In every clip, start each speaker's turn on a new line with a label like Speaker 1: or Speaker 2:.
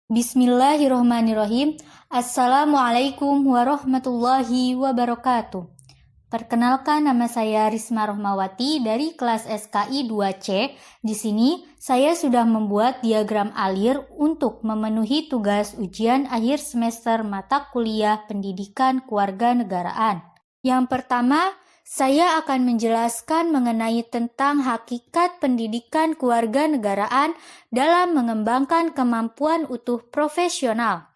Speaker 1: Bismillahirrohmanirrohim. Assalamualaikum warahmatullahi wabarakatuh. Perkenalkan, nama saya Risma Rohmawati dari kelas SKI 2C. Di sini saya sudah membuat diagram alir untuk memenuhi tugas ujian akhir semester mata kuliah Pendidikan Kewarganegaraan. Yang pertama, saya akan menjelaskan mengenai tentang hakikat pendidikan kewarganegaraan dalam mengembangkan kemampuan utuh profesional.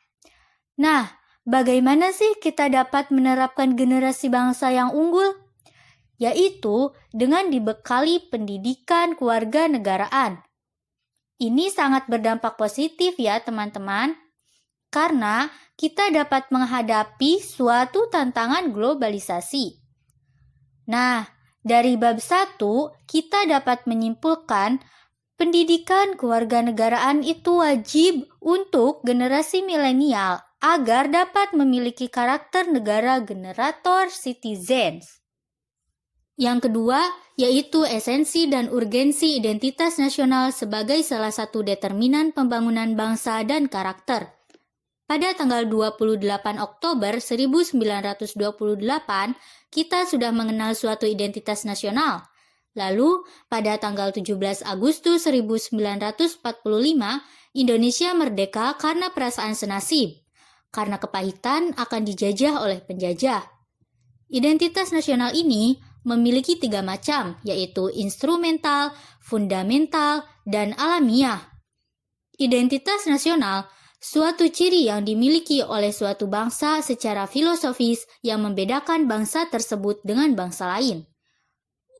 Speaker 1: Nah, bagaimana sih kita dapat menerapkan generasi bangsa yang unggul? Yaitu dengan dibekali pendidikan kewarganegaraan. Ini sangat berdampak positif ya teman-teman, karena kita dapat menghadapi suatu tantangan globalisasi. Nah, dari bab 1 kita dapat menyimpulkan pendidikan kewarganegaraan itu wajib untuk generasi milenial agar dapat memiliki karakter negara generator citizens. Yang kedua, yaitu esensi dan urgensi identitas nasional sebagai salah satu determinan pembangunan bangsa dan karakter. Pada tanggal 28 Oktober 1928, kita sudah mengenal suatu identitas nasional. Lalu, pada tanggal 17 Agustus 1945, Indonesia merdeka karena perasaan senasib, karena kepahitan akan dijajah oleh penjajah. Identitas nasional ini memiliki 3 macam, yaitu instrumental, fundamental, dan alamiah. Identitas nasional suatu ciri yang dimiliki oleh suatu bangsa secara filosofis yang membedakan bangsa tersebut dengan bangsa lain.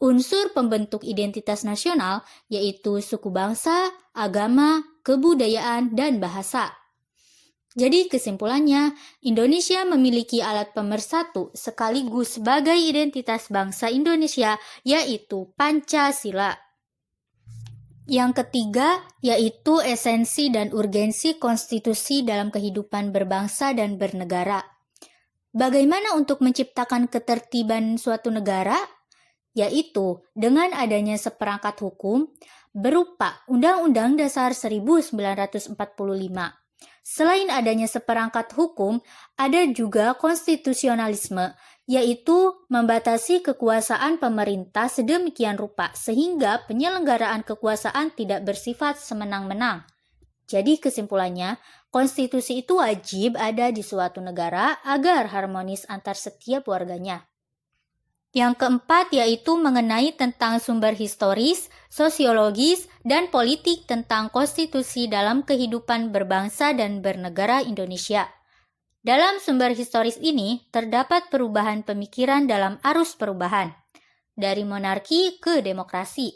Speaker 1: Unsur pembentuk identitas nasional yaitu suku bangsa, agama, kebudayaan, dan bahasa. Jadi kesimpulannya, Indonesia memiliki alat pemersatu sekaligus sebagai identitas bangsa Indonesia yaitu Pancasila. Yang ketiga, yaitu esensi dan urgensi konstitusi dalam kehidupan berbangsa dan bernegara. Bagaimana untuk menciptakan ketertiban suatu negara? Yaitu dengan adanya seperangkat hukum berupa Undang-Undang Dasar 1945. Selain adanya seperangkat hukum, ada juga konstitusionalisme, yaitu membatasi kekuasaan pemerintah sedemikian rupa sehingga penyelenggaraan kekuasaan tidak bersifat semenang-menang. Jadi kesimpulannya, konstitusi itu wajib ada di suatu negara agar harmonis antar setiap warganya. Yang keempat yaitu mengenai tentang sumber historis, sosiologis, dan politik tentang konstitusi dalam kehidupan berbangsa dan bernegara Indonesia. Dalam sumber historis ini terdapat perubahan pemikiran dalam arus perubahan, dari monarki ke demokrasi.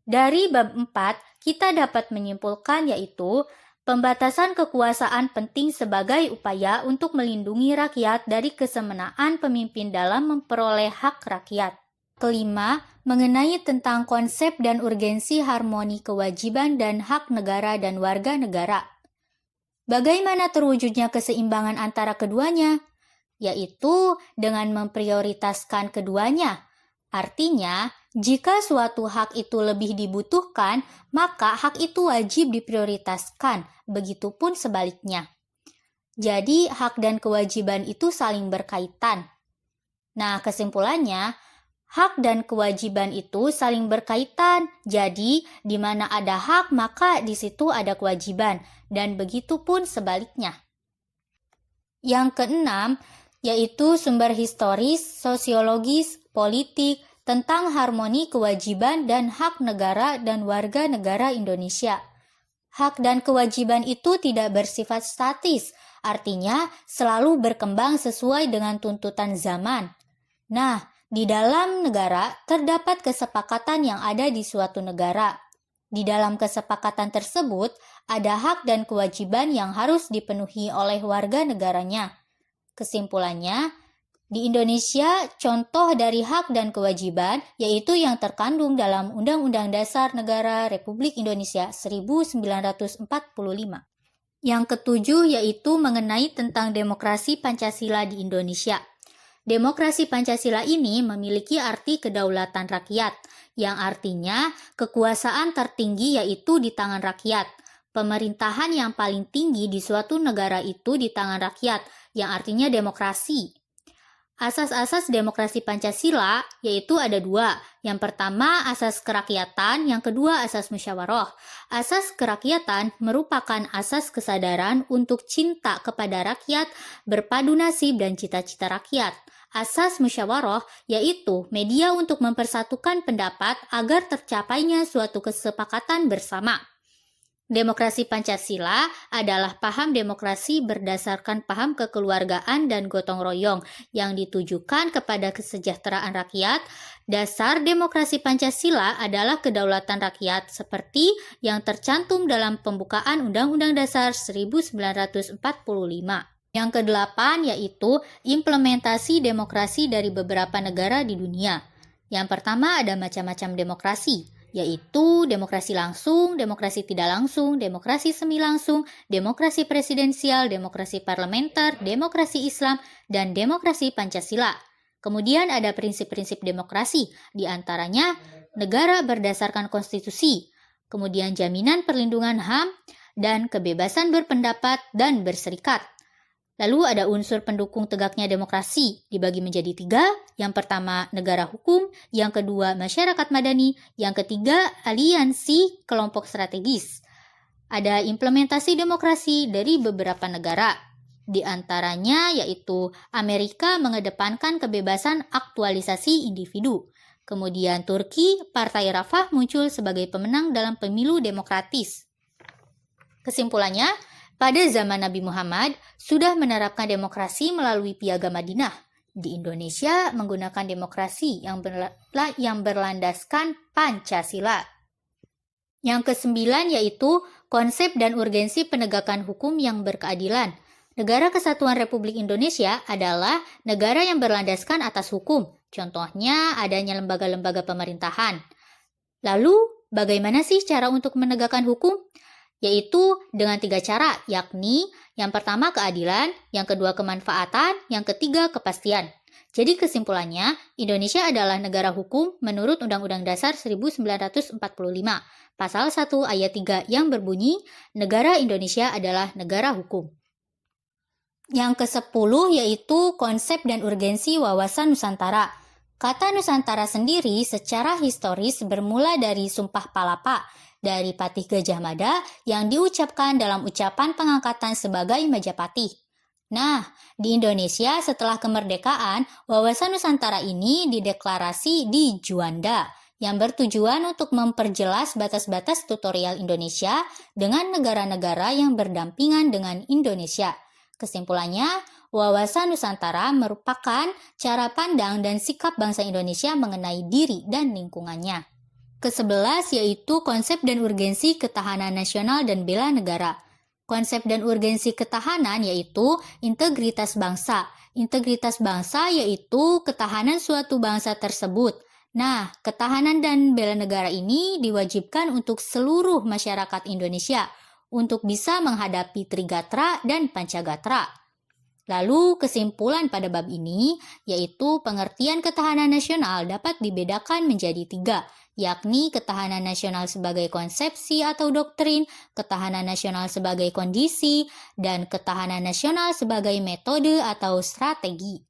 Speaker 1: Dari bab 4, kita dapat menyimpulkan yaitu pembatasan kekuasaan penting sebagai upaya untuk melindungi rakyat dari kesemenaan pemimpin dalam memperoleh hak rakyat. Kelima, mengenai tentang konsep dan urgensi harmoni kewajiban dan hak negara dan warga negara. Bagaimana terwujudnya keseimbangan antara keduanya? Yaitu dengan memprioritaskan keduanya. Artinya, jika suatu hak itu lebih dibutuhkan, maka hak itu wajib diprioritaskan, begitupun sebaliknya. Jadi, hak dan kewajiban itu saling berkaitan. Nah, kesimpulannya, hak dan kewajiban itu saling berkaitan. Jadi, di mana ada hak, maka di situ ada kewajiban, dan begitupun sebaliknya. Yang keenam, yaitu sumber historis, sosiologis, politik, tentang harmoni kewajiban dan hak negara dan warga negara Indonesia. Hak dan kewajiban itu tidak bersifat statis, artinya selalu berkembang sesuai dengan tuntutan zaman. Nah, di dalam negara terdapat kesepakatan yang ada di suatu negara. Di dalam kesepakatan tersebut, ada hak dan kewajiban yang harus dipenuhi oleh warga negaranya. Kesimpulannya, di Indonesia, contoh dari hak dan kewajiban yaitu yang terkandung dalam Undang-Undang Dasar Negara Republik Indonesia 1945. Yang ketujuh yaitu mengenai tentang demokrasi Pancasila di Indonesia. Demokrasi Pancasila ini memiliki arti kedaulatan rakyat, yang artinya kekuasaan tertinggi yaitu di tangan rakyat. Pemerintahan yang paling tinggi di suatu negara itu di tangan rakyat, yang artinya demokrasi. Asas-asas demokrasi Pancasila yaitu ada dua. Yang pertama asas kerakyatan, yang kedua asas musyawarah. Asas kerakyatan merupakan asas kesadaran untuk cinta kepada rakyat, berpadu nasib dan cita-cita rakyat. Asas musyawarah yaitu media untuk mempersatukan pendapat agar tercapainya suatu kesepakatan bersama. Demokrasi Pancasila adalah paham demokrasi berdasarkan paham kekeluargaan dan gotong royong yang ditujukan kepada kesejahteraan rakyat. Dasar demokrasi Pancasila adalah kedaulatan rakyat seperti yang tercantum dalam pembukaan Undang-Undang Dasar 1945. Yang kedelapan yaitu implementasi demokrasi dari beberapa negara di dunia. Yang pertama ada macam-macam demokrasi, yaitu demokrasi langsung, demokrasi tidak langsung, demokrasi semi langsung, demokrasi presidensial, demokrasi parlementer, demokrasi Islam, dan demokrasi Pancasila. Kemudian ada prinsip-prinsip demokrasi, di antaranya negara berdasarkan konstitusi, kemudian jaminan perlindungan HAM, dan kebebasan berpendapat dan berserikat. Lalu ada unsur pendukung tegaknya demokrasi, dibagi menjadi tiga. Yang pertama, negara hukum. Yang kedua, masyarakat madani. Yang ketiga, aliansi kelompok strategis. Ada implementasi demokrasi dari beberapa negara. Di antaranya yaitu Amerika mengedepankan kebebasan aktualisasi individu. Kemudian Turki, Partai Rafah muncul sebagai pemenang dalam pemilu demokratis. Kesimpulannya, pada zaman Nabi Muhammad, sudah menerapkan demokrasi melalui Piagam Madinah. Di Indonesia, menggunakan demokrasi yang berlandaskan Pancasila. Yang kesembilan yaitu konsep dan urgensi penegakan hukum yang berkeadilan. Negara Kesatuan Republik Indonesia adalah negara yang berlandaskan atas hukum. Contohnya, adanya lembaga-lembaga pemerintahan. Lalu, bagaimana sih cara untuk menegakkan hukum? Yaitu dengan tiga cara, yakni yang pertama keadilan, yang kedua kemanfaatan, yang ketiga kepastian. Jadi kesimpulannya, Indonesia adalah negara hukum menurut Undang-Undang Dasar 1945, Pasal 1 Ayat 3 yang berbunyi, Negara Indonesia adalah negara hukum. Yang ke-10 yaitu konsep dan urgensi wawasan Nusantara. Kata Nusantara sendiri secara historis bermula dari Sumpah Palapa, dari Patih Gajah Mada yang diucapkan dalam ucapan pengangkatan sebagai Majapahit. Nah, di Indonesia setelah kemerdekaan, wawasan Nusantara ini dideklarasi di Juanda yang bertujuan untuk memperjelas batas-batas tutorial Indonesia dengan negara-negara yang berdampingan dengan Indonesia. Kesimpulannya, wawasan Nusantara merupakan cara pandang dan sikap bangsa Indonesia mengenai diri dan lingkungannya. Ke-11 yaitu konsep dan urgensi ketahanan nasional dan bela negara. Konsep dan urgensi ketahanan yaitu integritas bangsa. Integritas bangsa yaitu ketahanan suatu bangsa tersebut. Nah, ketahanan dan bela negara ini diwajibkan untuk seluruh masyarakat Indonesia untuk bisa menghadapi Trigatra dan Pancagatra. Lalu kesimpulan pada bab ini yaitu pengertian ketahanan nasional dapat dibedakan menjadi tiga, yakni ketahanan nasional sebagai konsepsi atau doktrin, ketahanan nasional sebagai kondisi, dan ketahanan nasional sebagai metode atau strategi.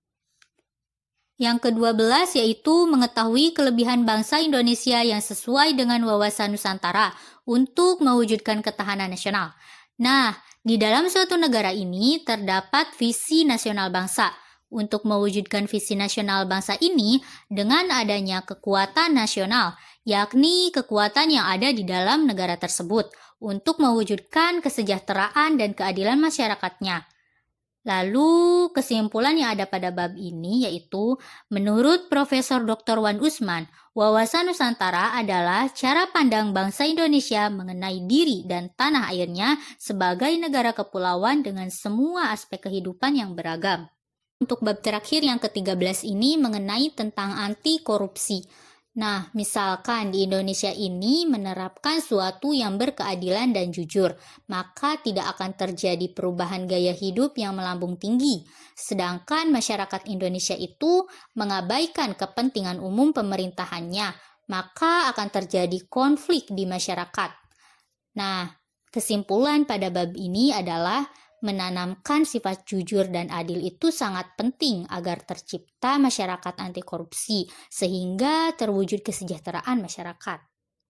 Speaker 1: Yang ke-12 yaitu mengetahui kelebihan bangsa Indonesia yang sesuai dengan wawasan Nusantara untuk mewujudkan ketahanan nasional. Nah, di dalam suatu negara ini terdapat visi nasional bangsa. Untuk mewujudkan visi nasional bangsa ini dengan adanya kekuatan nasional, yakni kekuatan yang ada di dalam negara tersebut untuk mewujudkan kesejahteraan dan keadilan masyarakatnya. Lalu kesimpulan yang ada pada bab ini yaitu menurut Profesor Dr. Wan Usman, wawasan Nusantara adalah cara pandang bangsa Indonesia mengenai diri dan tanah airnya sebagai negara kepulauan dengan semua aspek kehidupan yang beragam. Untuk bab terakhir yang ke-13 ini mengenai tentang anti korupsi. Nah, misalkan di Indonesia ini menerapkan suatu yang berkeadilan dan jujur, maka tidak akan terjadi perubahan gaya hidup yang melambung tinggi. Sedangkan masyarakat Indonesia itu mengabaikan kepentingan umum pemerintahannya, maka akan terjadi konflik di masyarakat. Nah, Kesimpulan pada bab ini adalah menanamkan sifat jujur dan adil itu sangat penting agar tercipta masyarakat anti korupsi sehingga terwujud kesejahteraan masyarakat.